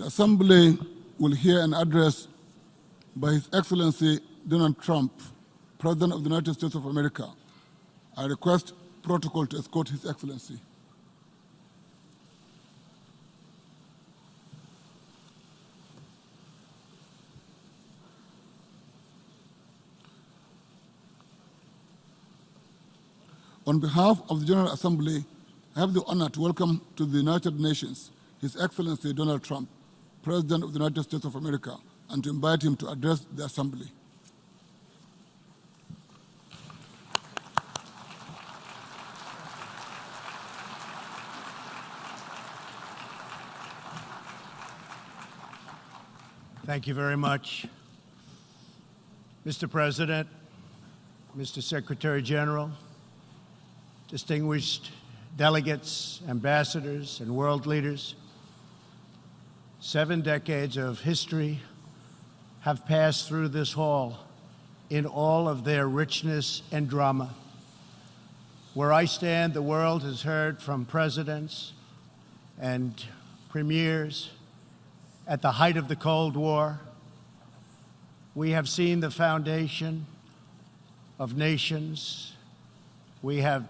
The Assembly will hear an address by His Excellency Donald Trump, President of the United States of America. I request protocol to escort His Excellency. On behalf of the General Assembly, I have the honor to welcome to the United Nations His Excellency Donald Trump, President of the United States of America, and to invite him to address the Assembly. Thank you very much. Mr. President, Mr. Secretary General, distinguished delegates, ambassadors, and world leaders, 7 decades of history have passed through this hall in all of their richness and drama. Where I stand, the world has heard from presidents and premiers at the height of the Cold War. We have seen the foundation of nations. We have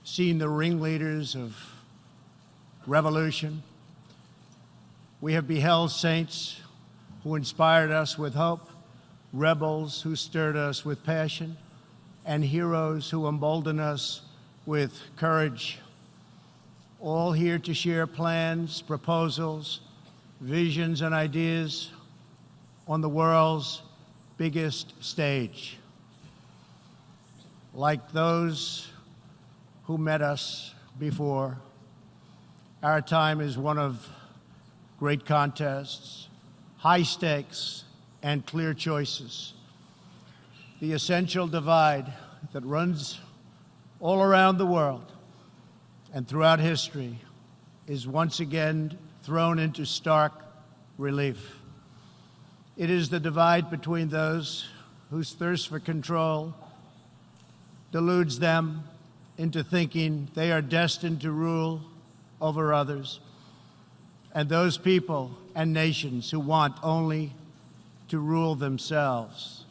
seen the ringleaders of revolution. We have beheld saints who inspired us with hope, rebels who stirred us with passion, and heroes who emboldened us with courage, all here to share plans, proposals, visions, and ideas on the world's biggest stage. Like those who met us before, our time is one of great contests, high stakes, and clear choices. The essential divide that runs all around the world and throughout history is once again thrown into stark relief. It is the divide between those whose thirst for control deludes them into thinking they are destined to rule over others, and those people and nations who want only to rule themselves.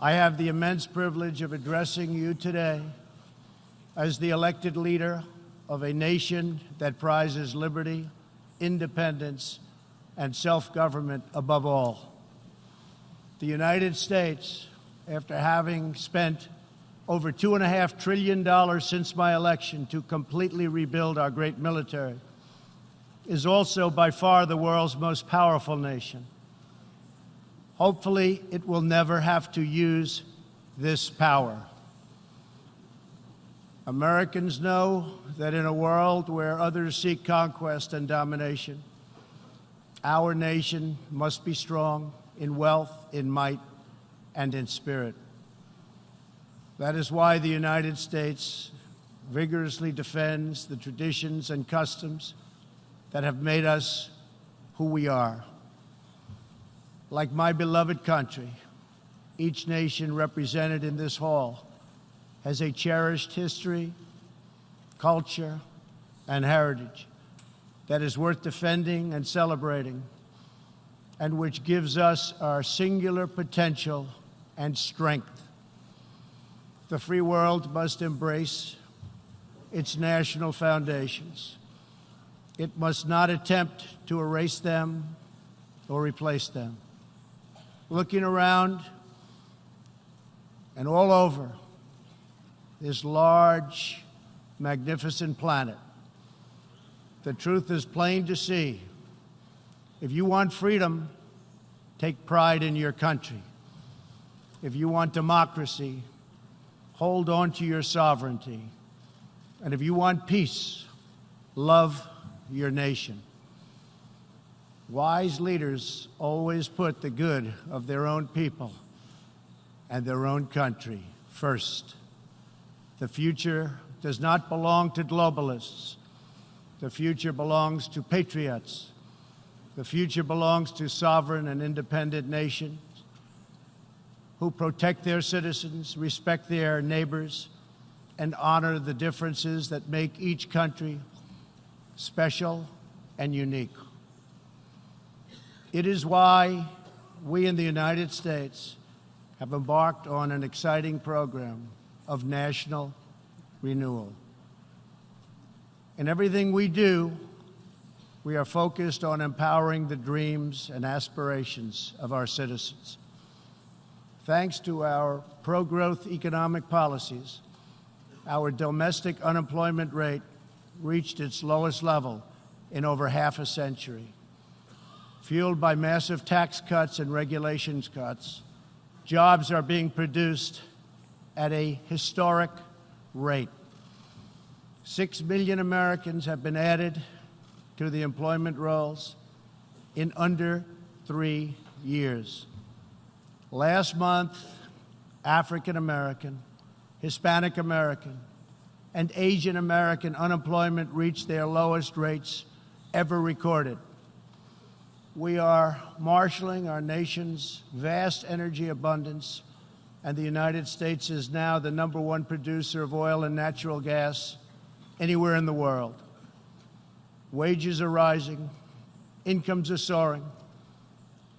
I have the immense privilege of addressing you today as the elected leader of a nation that prizes liberty, independence, and self-government above all. The United States, after having spent over $2.5 trillion since my election to completely rebuild our great military, is also by far the world's most powerful nation. Hopefully, it will never have to use this power. Americans know that in a world where others seek conquest and domination, our nation must be strong in wealth, in might, and in spirit. That is why the United States vigorously defends the traditions and customs that have made us who we are. Like my beloved country, each nation represented in this hall has a cherished history, culture, and heritage that is worth defending and celebrating, and which gives us our singular potential and strength. The free world must embrace its national foundations. It must not attempt to erase them or replace them. Looking around and all over this large, magnificent planet, the truth is plain to see. If you want freedom, take pride in your country. If you want democracy, hold on to your sovereignty. And if you want peace, love your nation. Wise leaders always put the good of their own people and their own country first. The future does not belong to globalists. The future belongs to patriots. The future belongs to sovereign and independent nations who protect their citizens, respect their neighbors, and honor the differences that make each country special and unique. It is why we in the United States have embarked on an exciting program of national renewal. In everything we do, we are focused on empowering the dreams and aspirations of our citizens. Thanks to our pro-growth economic policies, our domestic unemployment rate reached its lowest level in over half a century. Fueled by massive tax cuts and regulations cuts, jobs are being produced at a historic rate. 6 million Americans have been added to the employment rolls in under 3 years. Last month, African American, Hispanic American, and Asian American unemployment reached their lowest rates ever recorded. We are marshaling our nation's vast energy abundance, and the United States is now the #1 producer of oil and natural gas anywhere in the world. Wages are rising, incomes are soaring,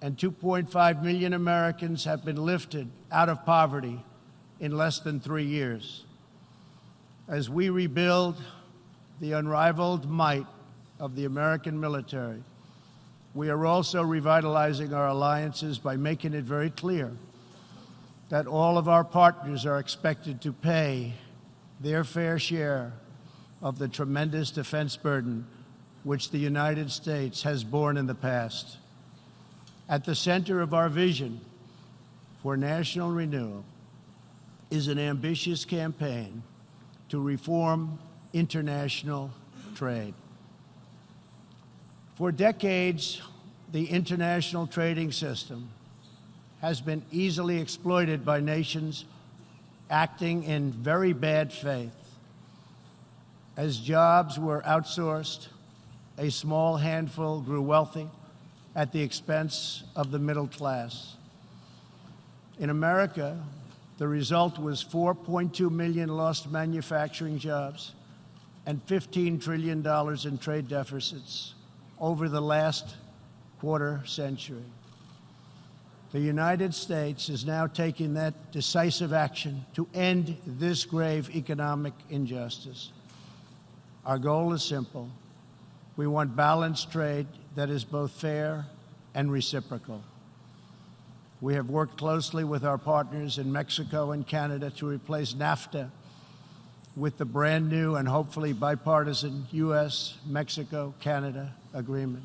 and 2.5 million Americans have been lifted out of poverty in less than 3 years. As we rebuild the unrivaled might of the American military, we are also revitalizing our alliances by making it very clear that all of our partners are expected to pay their fair share of the tremendous defense burden which the United States has borne in the past. At the center of our vision for national renewal is an ambitious campaign to reform international trade. For decades, the international trading system has been easily exploited by nations acting in very bad faith. As jobs were outsourced, a small handful grew wealthy at the expense of the middle class. In America, the result was 4.2 million lost manufacturing jobs and $15 trillion in trade deficits over the last quarter century. The United States is now taking that decisive action to end this grave economic injustice. Our goal is simple. We want balanced trade that is both fair and reciprocal. We have worked closely with our partners in Mexico and Canada to replace NAFTA with the brand new and hopefully bipartisan U.S.-Mexico-Canada agreement.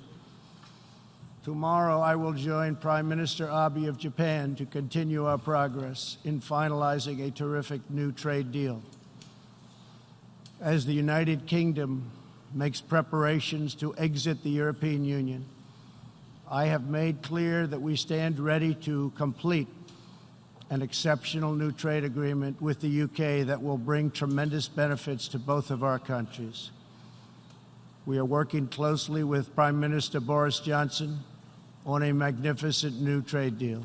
Tomorrow, I will join Prime Minister Abe of Japan to continue our progress in finalizing a terrific new trade deal. As the United Kingdom makes preparations to exit the European Union, I have made clear that we stand ready to complete an exceptional new trade agreement with the UK that will bring tremendous benefits to both of our countries. We are working closely with Prime Minister Boris Johnson on a magnificent new trade deal.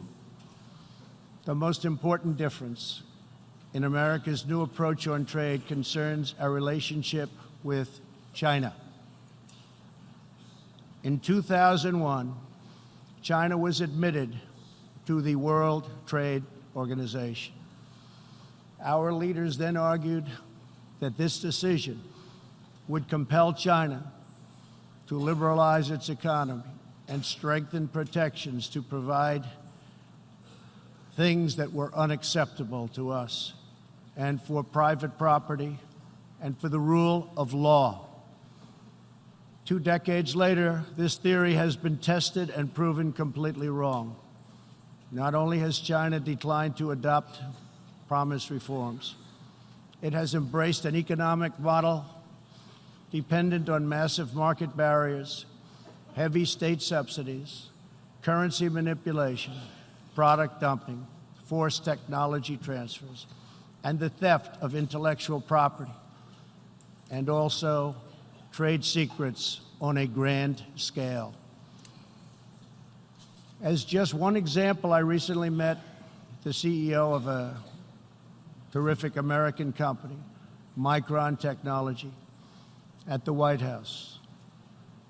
The most important difference in America's new approach on trade concerns our relationship with China. In 2001, China was admitted to the World Trade Organization. Our leaders then argued that this decision would compel China to liberalize its economy and strengthen protections to provide things that were unacceptable to us, and for private property, and for the rule of law. 2 decades later, this theory has been tested and proven completely wrong. Not only has China declined to adopt promised reforms, it has embraced an economic model dependent on massive market barriers, heavy state subsidies, currency manipulation, product dumping, forced technology transfers, and the theft of intellectual property, and also trade secrets on a grand scale. As just one example, I recently met the CEO of a terrific American company, Micron Technology, at the White House.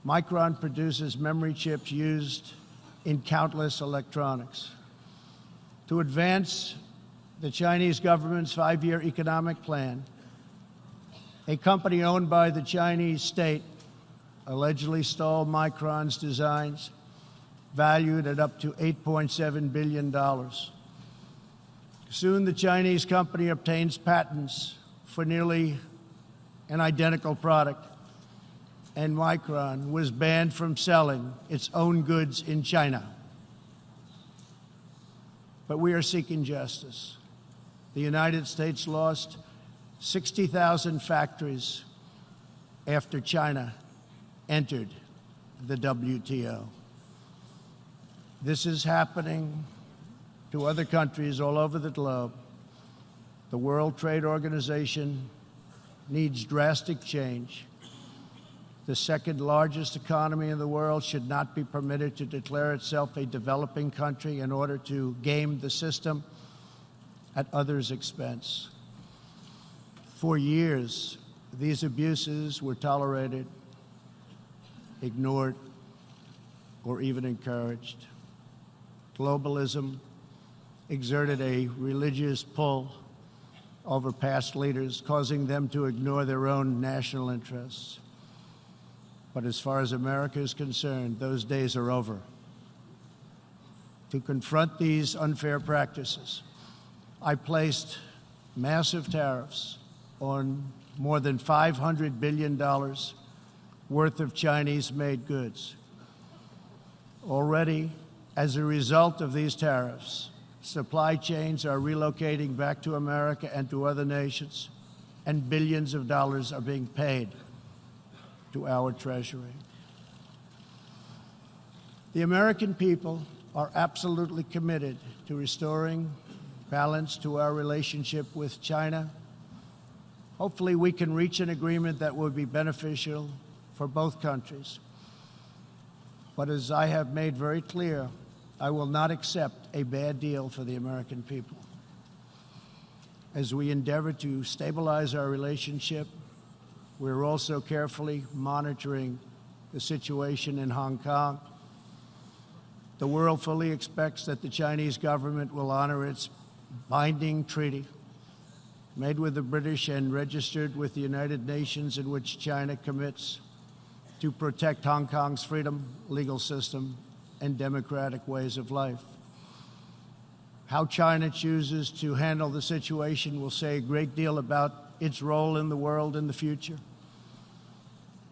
Micron produces memory chips used in countless electronics. To advance the Chinese government's 5-year economic plan, a company owned by the Chinese state allegedly stole Micron's designs, valued at up to $8.7 billion. Soon, the Chinese company obtains patents for nearly an identical product, and Micron was banned from selling its own goods in China. But we are seeking justice. The United States lost 60,000 factories after China entered the WTO. This is happening to other countries all over the globe. The World Trade Organization needs drastic change. The second largest economy in the world should not be permitted to declare itself a developing country in order to game the system at others' expense. For years, these abuses were tolerated, ignored, or even encouraged. Globalism exerted a religious pull over past leaders, causing them to ignore their own national interests. But as far as America is concerned, those days are over. To confront these unfair practices, I placed massive tariffs on more than $500 billion worth of Chinese-made goods. Already, as a result of these tariffs, supply chains are relocating back to America and to other nations, and billions of dollars are being paid to our Treasury. The American people are absolutely committed to restoring balance to our relationship with China. Hopefully, we can reach an agreement that will be beneficial for both countries. But as I have made very clear, I will not accept a bad deal for the American people. As we endeavor to stabilize our relationship, we're also carefully monitoring the situation in Hong Kong. The world fully expects that the Chinese government will honor its binding treaty made with the British and registered with the United Nations, in which China commits to protect Hong Kong's freedom, legal system, and democratic ways of life. How China chooses to handle the situation will say a great deal about its role in the world in the future.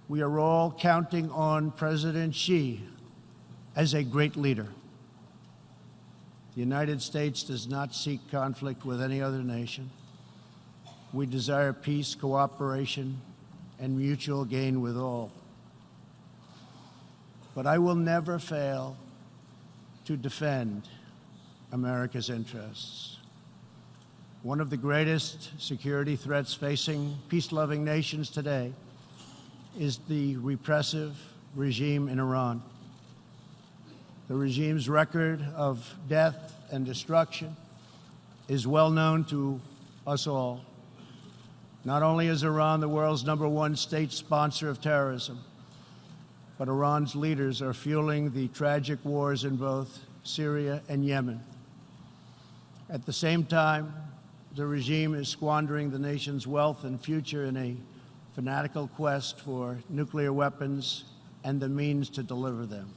We are all counting on President Xi as a great leader. The United States does not seek conflict with any other nation. We desire peace, cooperation, and mutual gain with all. But I will never fail to defend America's interests. One of the greatest security threats facing peace-loving nations today is the repressive regime in Iran. The regime's record of death and destruction is well known to us all. Not only is Iran the world's #1 state sponsor of terrorism, but Iran's leaders are fueling the tragic wars in both Syria and Yemen. At the same time, the regime is squandering the nation's wealth and future in a fanatical quest for nuclear weapons and the means to deliver them.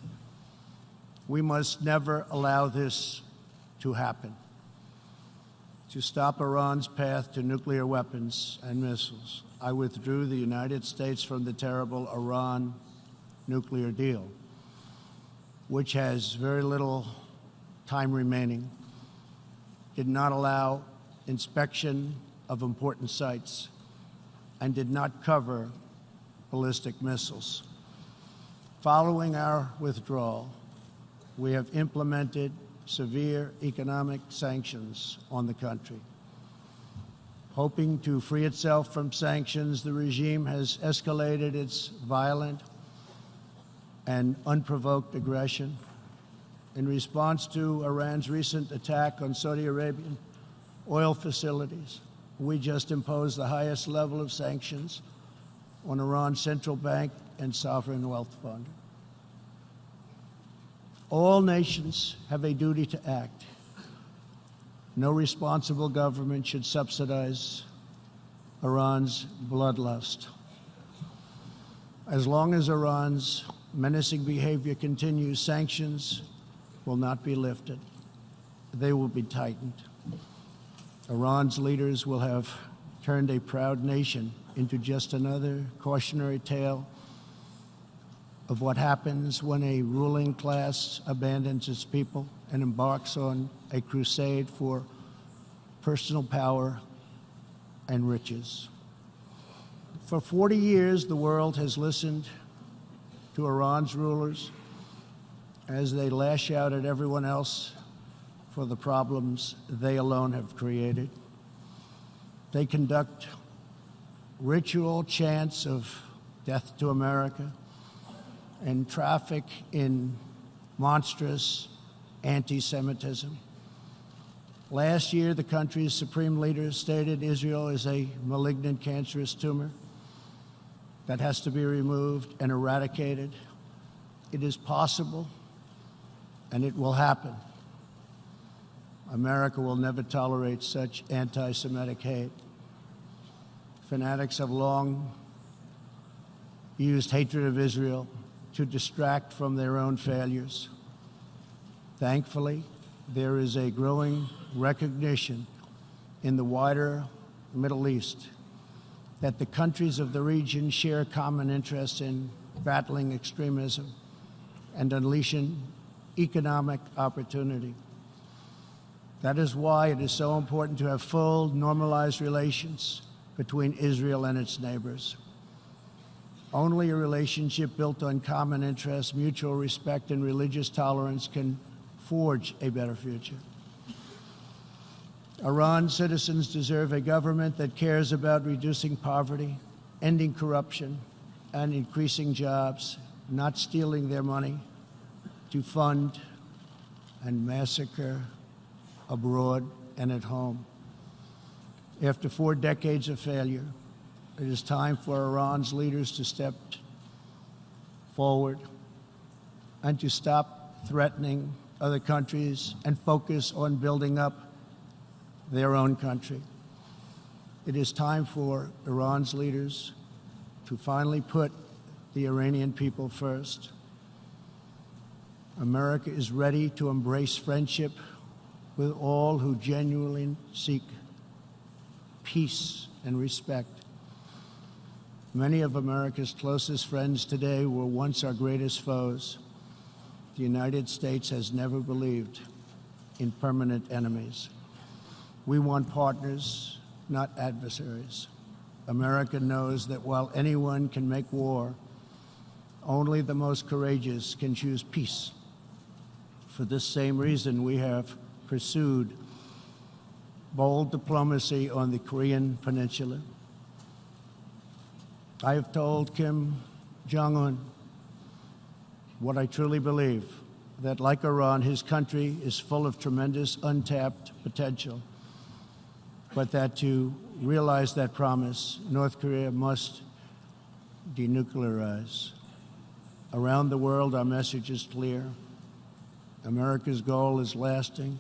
We must never allow this to happen. To stop Iran's path to nuclear weapons and missiles, I withdrew the United States from the terrible Iran nuclear deal, which has very little time remaining, did not allow inspection of important sites, and did not cover ballistic missiles. Following our withdrawal, we have implemented severe economic sanctions on the country. Hoping to free itself from sanctions, the regime has escalated its violent and unprovoked aggression. In response to Iran's recent attack on Saudi Arabian oil facilities, we just imposed the highest level of sanctions on Iran's central bank and sovereign wealth fund. All nations have a duty to act. No responsible government should subsidize Iran's bloodlust. As long as Iran's menacing behavior continues, sanctions will not be lifted. They will be tightened. Iran's leaders will have turned a proud nation into just another cautionary tale of what happens when a ruling class abandons its people and embarks on a crusade for personal power and riches. For 40 years, the world has listened to Iran's rulers as they lash out at everyone else for the problems they alone have created. They conduct ritual chants of death to America and traffic in monstrous anti-Semitism. Last year, the country's supreme leader stated Israel is a malignant, cancerous tumor that has to be removed and eradicated. It is possible, and it will happen. America will never tolerate such anti-Semitic hate. Fanatics have long used hatred of Israel to distract from their own failures. Thankfully, there is a growing recognition in the wider Middle East that the countries of the region share common interests in battling extremism and unleashing economic opportunity. That is why it is so important to have full, normalized relations between Israel and its neighbors. Only a relationship built on common interests, mutual respect, and religious tolerance can forge a better future. Iran's citizens deserve a government that cares about reducing poverty, ending corruption, and increasing jobs, not stealing their money to fund and massacre abroad and at home. After 4 decades of failure, it is time for Iran's leaders to step forward and to stop threatening other countries and focus on building up their own country. It is time for Iran's leaders to finally put the Iranian people first. America is ready to embrace friendship with all who genuinely seek peace and respect. Many of America's closest friends today were once our greatest foes. The United States has never believed in permanent enemies. We want partners, not adversaries. America knows that while anyone can make war, only the most courageous can choose peace. For this same reason, we have pursued bold diplomacy on the Korean Peninsula. I have told Kim Jong-un what I truly believe, that like Iran, his country is full of tremendous untapped potential, but that to realize that promise, North Korea must denuclearize. Around the world, our message is clear. America's goal is lasting.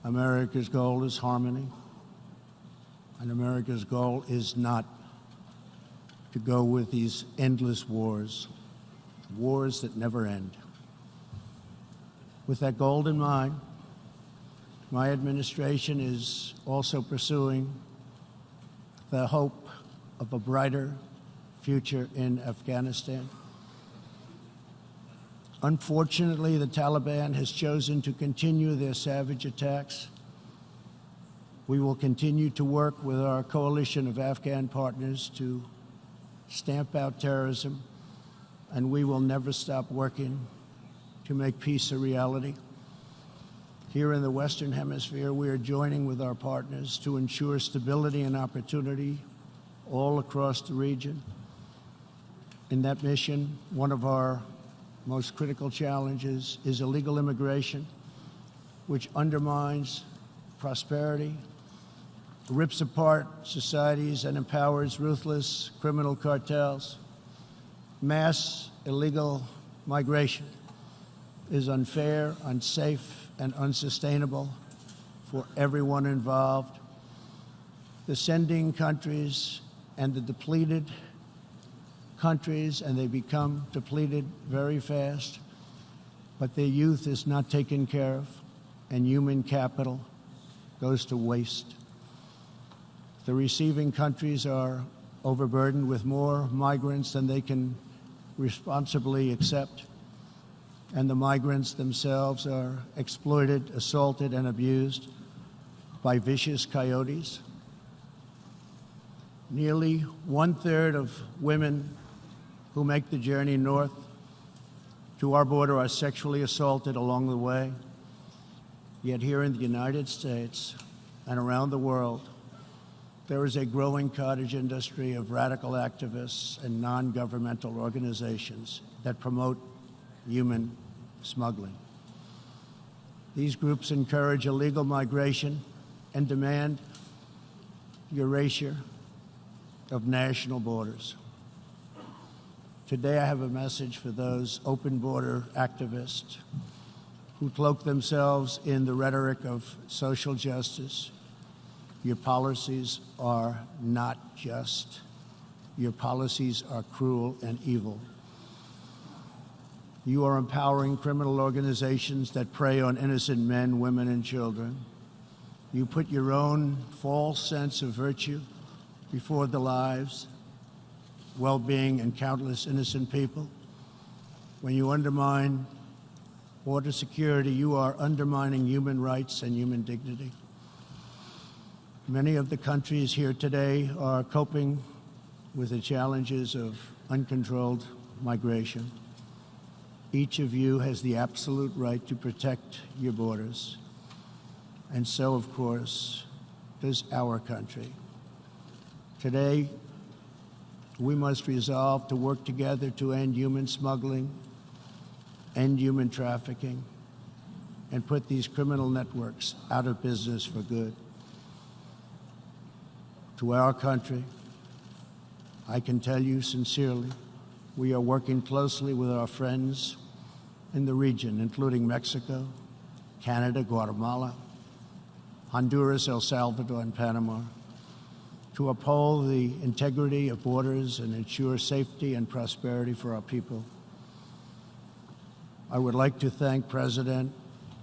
America's goal is harmony. And America's goal is not to go with these endless wars, wars that never end. With that goal in mind, my administration is also pursuing the hope of a brighter future in Afghanistan. Unfortunately, the Taliban has chosen to continue their savage attacks. We will continue to work with our coalition of Afghan partners to stamp out terrorism, and we will never stop working to make peace a reality. Here in the Western Hemisphere, we are joining with our partners to ensure stability and opportunity all across the region. In that mission, one of our most critical challenges is illegal immigration, which undermines prosperity, rips apart societies, and empowers ruthless criminal cartels. Mass illegal migration is unfair, unsafe, and unsustainable for everyone involved. The sending countries and the depleted countries, and they become depleted very fast, but their youth is not taken care of, and human capital goes to waste. The receiving countries are overburdened with more migrants than they can responsibly accept, and the migrants themselves are exploited, assaulted, and abused by vicious coyotes. Nearly 1/3 of women who make the journey north to our border are sexually assaulted along the way. Yet here in the United States and around the world, there is a growing cottage industry of radical activists and non-governmental organizations that promote human smuggling. These groups encourage illegal migration and demand erasure of national borders. Today, I have a message for those open border activists who cloak themselves in the rhetoric of social justice. Your policies are not just. Your policies are cruel and evil. You are empowering criminal organizations that prey on innocent men, women, and children. You put your own false sense of virtue before the lives, well-being, and countless innocent people. When you undermine border security, you are undermining human rights and human dignity. Many of the countries here today are coping with the challenges of uncontrolled migration. Each of you has the absolute right to protect your borders. And so, of course, does our country. Today, we must resolve to work together to end human smuggling, end human trafficking, and put these criminal networks out of business for good. To our country, I can tell you sincerely, we are working closely with our friends in the region, including Mexico, Canada, Guatemala, Honduras, El Salvador, and Panama, to uphold the integrity of borders and ensure safety and prosperity for our people. I would like to thank President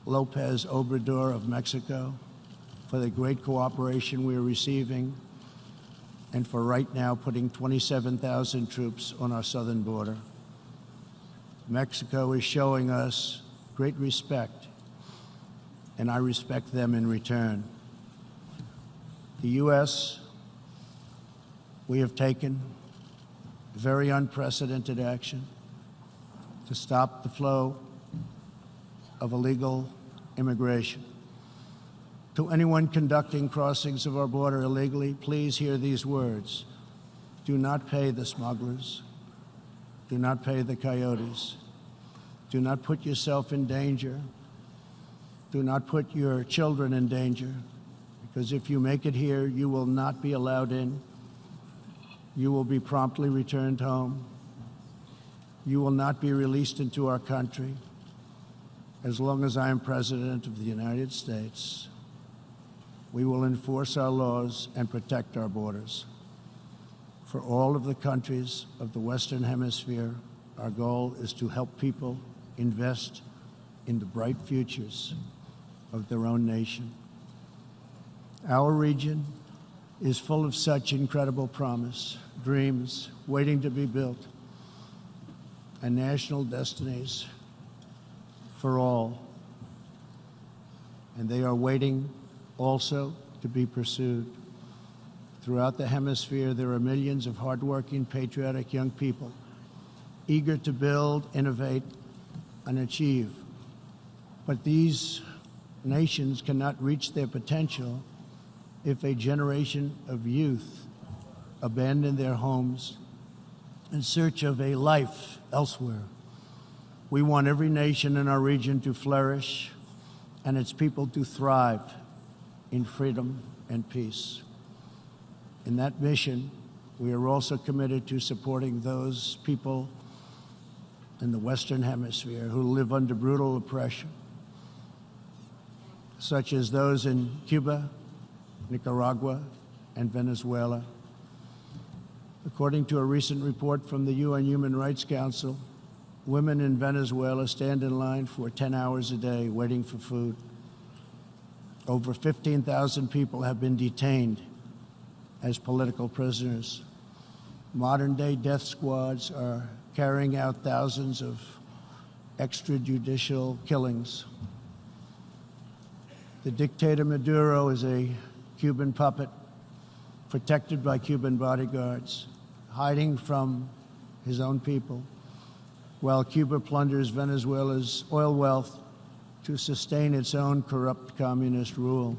López Obrador of Mexico for the great cooperation we are receiving and for right now putting 27,000 troops on our southern border. Mexico is showing us great respect, and I respect them in return. The U.S., we have taken very unprecedented action to stop the flow of illegal immigration. To anyone conducting crossings of our border illegally, please hear these words. Do not pay the smugglers. Do not pay the coyotes. Do not put yourself in danger. Do not put your children in danger, because if you make it here, you will not be allowed in. You will be promptly returned home. You will not be released into our country. As long as I am President of the United States, we will enforce our laws and protect our borders. For all of the countries of the Western Hemisphere, our goal is to help people invest in the bright futures of their own nation. Our region is full of such incredible promise, dreams waiting to be built, and national destinies for all. And they are waiting also to be pursued. Throughout the hemisphere, there are millions of hardworking, patriotic young people eager to build, innovate, and achieve. But these nations cannot reach their potential if a generation of youth abandon their homes in search of a life elsewhere. We want every nation in our region to flourish and its people to thrive in freedom and peace. In that mission, we are also committed to supporting those people in the Western Hemisphere who live under brutal oppression, such as those in Cuba, Nicaragua, and Venezuela. According to a recent report from the UN Human Rights Council, women in Venezuela stand in line for 10 hours a day waiting for food. Over 15,000 people have been detained as political prisoners. Modern-day death squads are carrying out thousands of extrajudicial killings. The dictator Maduro is a Cuban puppet protected by Cuban bodyguards, hiding from his own people, while Cuba plunders Venezuela's oil wealth to sustain its own corrupt communist rule.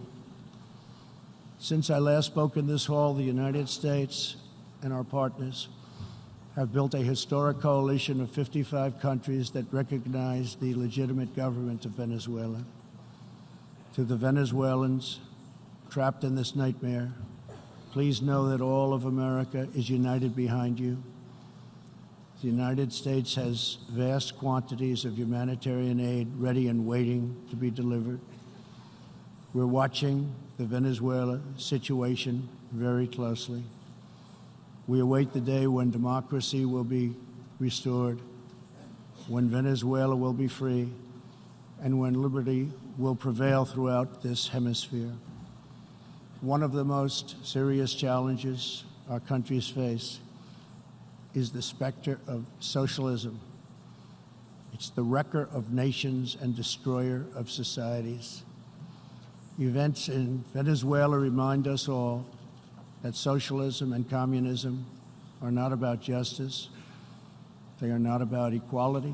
Since I last spoke in this hall, the United States and our partners have built a historic coalition of 55 countries that recognize the legitimate government of Venezuela. To the Venezuelans trapped in this nightmare, please know that all of America is united behind you. The United States has vast quantities of humanitarian aid ready and waiting to be delivered. We're watching the Venezuela situation very closely. We await the day when democracy will be restored, when Venezuela will be free, and when liberty will prevail throughout this hemisphere. One of the most serious challenges our countries face is the specter of socialism. It's the wrecker of nations and destroyer of societies. Events in Venezuela remind us all that socialism and communism are not about justice. They are not about equality.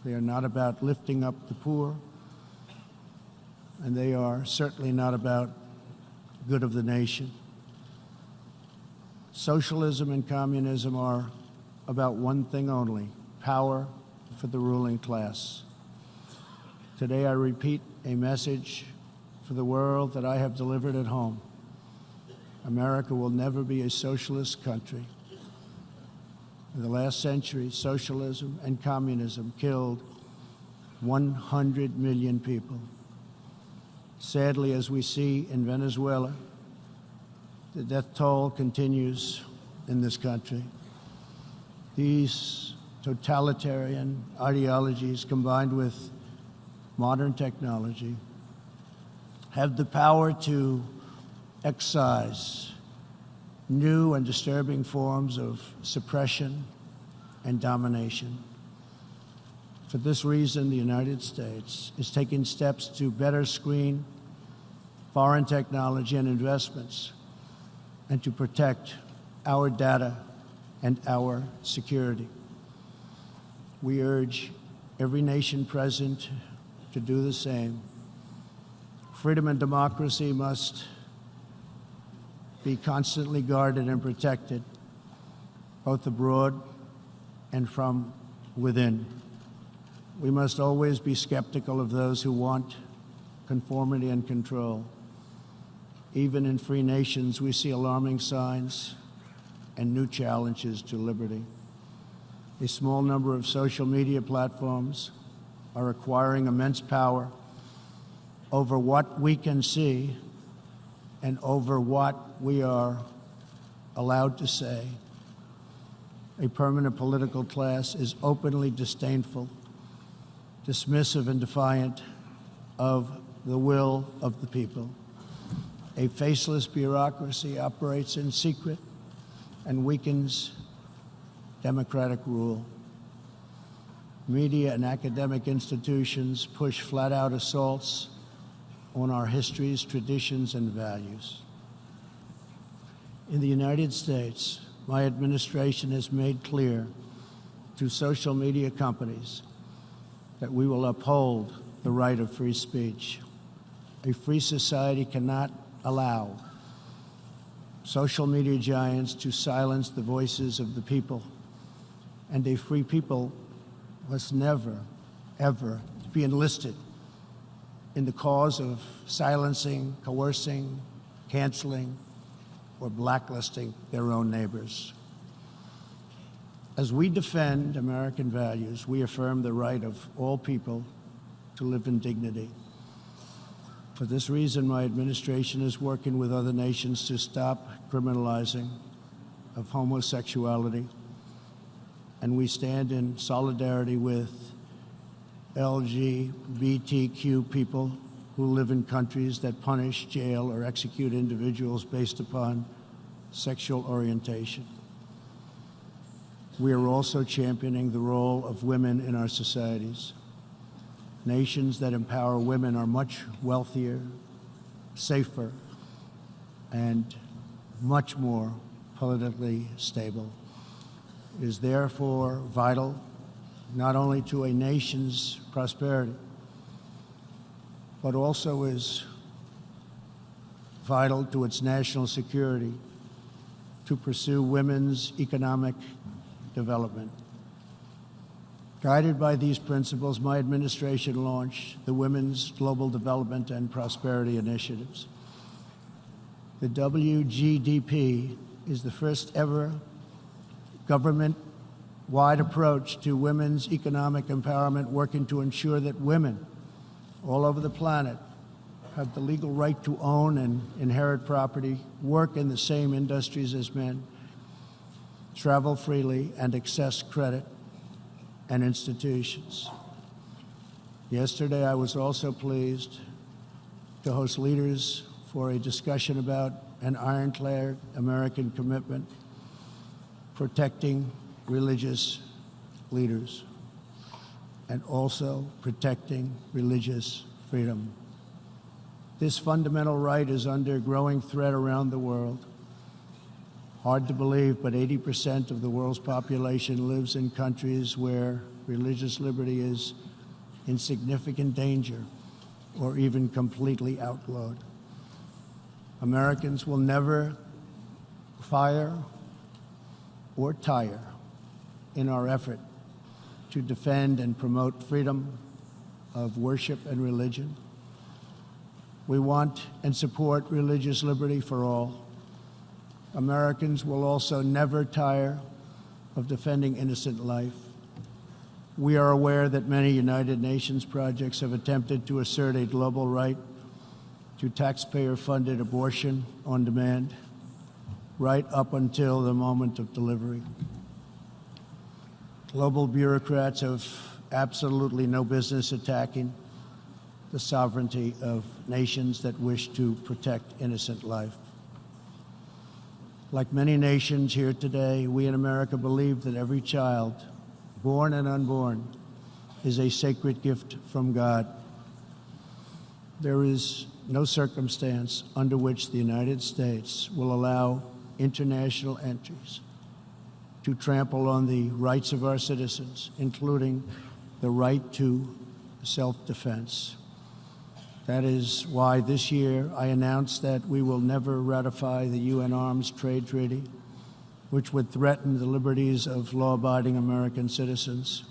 They are not about lifting up the poor. And they are certainly not about good of the nation. Socialism and communism are about one thing only: power for the ruling class. Today I repeat a message for the world that I have delivered at home. America will never be a socialist country. In the last century, socialism and communism killed 100 million people. Sadly, as we see in Venezuela, the death toll continues in this country. These totalitarian ideologies, combined with modern technology, have the power to excise new and disturbing forms of suppression and domination. For this reason, the United States is taking steps to better screen foreign technology and investments and to protect our data and our security. We urge every nation present to do the same. Freedom and democracy must be constantly guarded and protected, both abroad and from within. We must always be skeptical of those who want conformity and control. Even in free nations, we see alarming signs and new challenges to liberty. A small number of social media platforms are acquiring immense power over what we can see and over what we are allowed to say. A permanent political class is openly disdainful, dismissive, and defiant of the will of the people. A faceless bureaucracy operates in secret and weakens democratic rule. Media and academic institutions push flat-out assaults on our histories, traditions, and values. In the United States, my administration has made clear to social media companies that we will uphold the right of free speech. A free society cannot allow social media giants to silence the voices of the people, and a free people must never, ever be enlisted in the cause of silencing, coercing, canceling, or blacklisting their own neighbors. As we defend American values, we affirm the right of all people to live in dignity. For this reason, my administration is working with other nations to stop criminalizing of homosexuality, and we stand in solidarity with LGBTQ people who live in countries that punish, jail, or execute individuals based upon sexual orientation. We are also championing the role of women in our societies. Nations that empower women are much wealthier, safer, and much more politically stable. It is therefore vital not only to a nation's prosperity, but also is vital to its national security to pursue women's economic development. Guided by these principles, my administration launched the Women's Global Development and Prosperity Initiatives. The WGDP is the first ever government-wide approach to women's economic empowerment, working to ensure that women all over the planet have the legal right to own and inherit property, work in the same industries as men, travel freely, and access credit and institutions. Yesterday, I was also pleased to host leaders for a discussion about an ironclad American commitment protecting religious leaders and also protecting religious freedom. This fundamental right is under growing threat around the world. Hard to believe, but 80% of the world's population lives in countries where religious liberty is in significant danger or even completely outlawed. Americans will never fire or tire in our effort to defend and promote freedom of worship and religion. We want and support religious liberty for all. Americans will also never tire of defending innocent life. We are aware that many United Nations projects have attempted to assert a global right to taxpayer-funded abortion on demand, right up until the moment of delivery. Global bureaucrats have absolutely no business attacking the sovereignty of nations that wish to protect innocent life. Like many nations here today, we in America believe that every child, born and unborn, is a sacred gift from God. There is no circumstance under which the United States will allow international entries to trample on the rights of our citizens, including the right to self-defense. That is why this year I announced that we will never ratify the UN Arms Trade Treaty, which would threaten the liberties of law-abiding American citizens.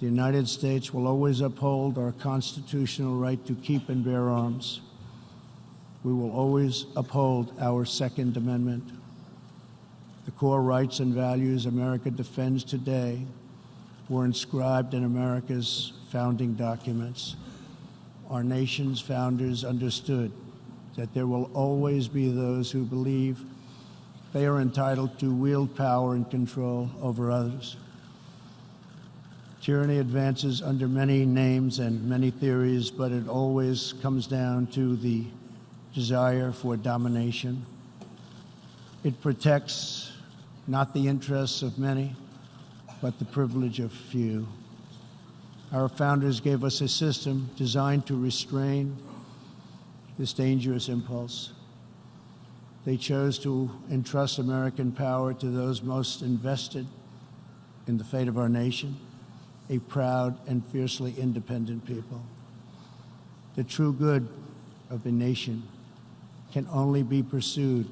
The United States will always uphold our constitutional right to keep and bear arms. We will always uphold our Second Amendment. The core rights and values America defends today were inscribed in America's founding documents. Our nation's founders understood that there will always be those who believe they are entitled to wield power and control over others. Tyranny advances under many names and many theories, but it always comes down to the desire for domination. It protects not the interests of many, but the privilege of few. Our founders gave us a system designed to restrain this dangerous impulse. They chose to entrust American power to those most invested in the fate of our nation, a proud and fiercely independent people. The true good of a nation can only be pursued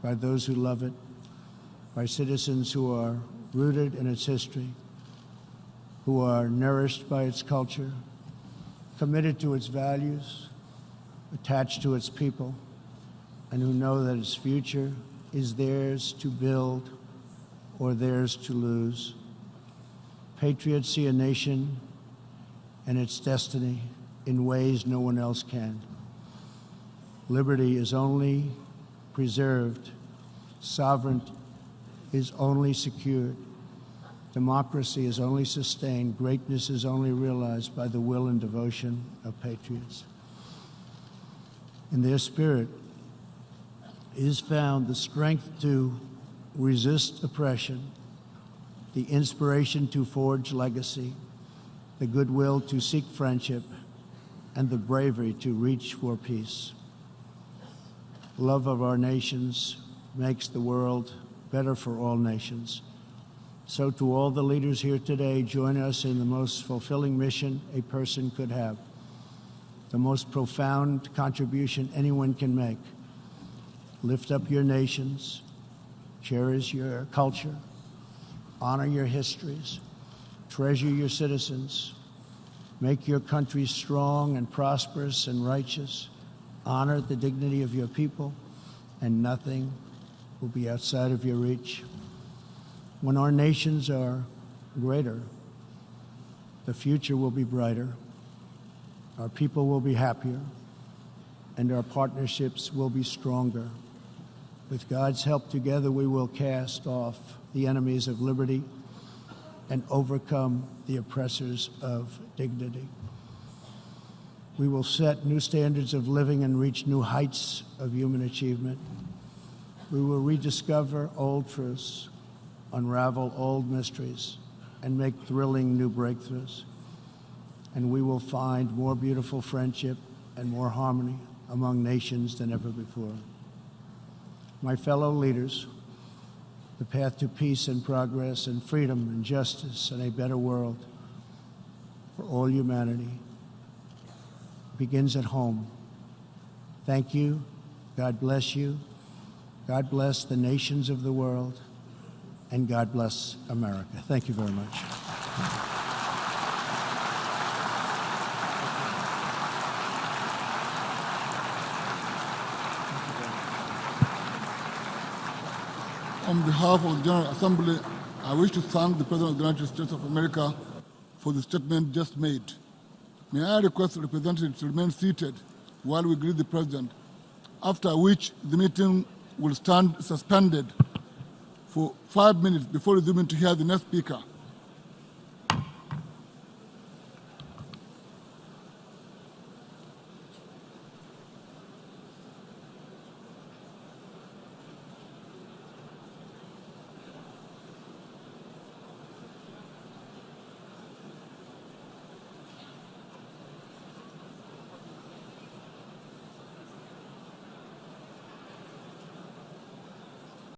by those who love it, by citizens who are rooted in its history, who are nourished by its culture, committed to its values, attached to its people, and who know that its future is theirs to build or theirs to lose. Patriots see a nation and its destiny in ways no one else can. Liberty is only preserved, sovereignty is only secured, democracy is only sustained, greatness is only realized by the will and devotion of patriots. In their spirit is found the strength to resist oppression, the inspiration to forge legacy, the goodwill to seek friendship, and the bravery to reach for peace. Love of our nations makes the world better for all nations. So to all the leaders here today, join us in the most fulfilling mission a person could have, the most profound contribution anyone can make. Lift up your nations, cherish your culture, honor your histories, treasure your citizens, make your country strong and prosperous and righteous, honor the dignity of your people, and nothing will be outside of your reach. When our nations are greater, the future will be brighter, our people will be happier, and our partnerships will be stronger. With God's help, together we will cast off the enemies of liberty and overcome the oppressors of dignity. We will set new standards of living and reach new heights of human achievement. We will rediscover old truths, unravel old mysteries, and make thrilling new breakthroughs. And we will find more beautiful friendship and more harmony among nations than ever before. My fellow leaders, the path to peace and progress and freedom and justice and a better world for all humanity begins at home. Thank you. God bless you. God bless the nations of the world. And God bless America. Thank you very much. On behalf of the General Assembly, I wish to thank the President of the United States of America for the statement just made. May I request the representatives to remain seated while we greet the President, after which the meeting will stand suspended for 5 minutes before resuming to hear the next speaker.